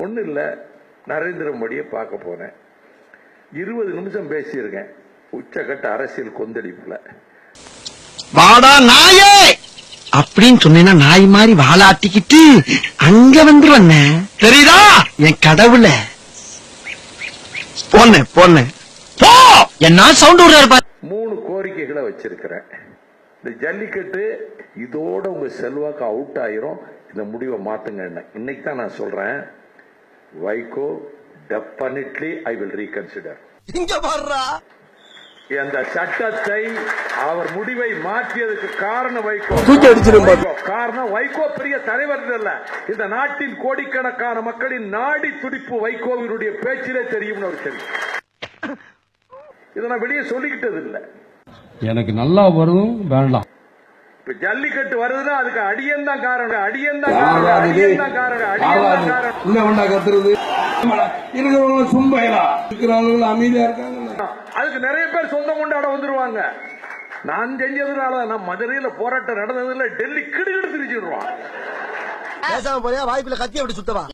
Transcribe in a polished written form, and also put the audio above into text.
ஒன்றும் இல்லை, நரேந்திர மோடியை பார்க்க போனேன். 20 நிமிஷம் பேசியிருக்கேன். உச்சகட்ட அரசியல் கொந்தளிப்புல. வாடா நாயே அப்படின்னு சொன்னேன்னா நாய் மாதிரி வாலாட்டிக்கிட்டு அங்க வந்துருவண்ண. தெரியுதா என் கடவுள? போன போன போ. என்ன சவுண்ட் விடுறாரு? 3 கோரிக்கைகளை வச்சிருக்கிறேன். இந்த ஜல்லிக்கட்டு இதோட உங்க செல்வாக்கு அவுட் ஆயிரும். இந்த முடிவை மாத்துங்க. இன்னைக்கு தான் நான் சொல்றேன், Vaiko definitely I will reconsider. இங்க பாருடா, அந்த சட்டத்தை அவர் முடிவை மாற்றியதுக்கு காரணம் வைகோ. காரணம் வைகோ பெரிய தலைவர் இல்ல, இந்த நாட்டின் கோடிக்கணக்கான மக்களின் நாடி துடிப்பு வைகோவினுடைய பேச்சிலே தெரியும். ஒரு தெரியும், இதை நான் வெளியே சொல்லிக்கிட்டது இல்ல. எனக்கு நல்லா வரும் வேண்டாம். இப்ப ஜல்லிக்கட்டு வருதுன்னா அதுக்கு அடியன் தான் காரணம். அடியன் தான் காரணம். அடியன் தான் காரணம். அடியன் தான் காரணம். உள்ள வண்டா கத்துறது இருக்கிறவங்க சும்பையா இருக்கிறவங்க அமைதியா இருக்காங்க. அதுக்கு நிறைய பேர் சொந்தம் கொண்டாட வந்துருவாங்க. நான் செஞ்சதுனால, நான் மதுரையில போராட்டம் நடந்ததுல டெல்லி கிடுகிடு திரிச்சுடுவான். வாய்ப்புல கத்தி அப்படி சுத்தவா.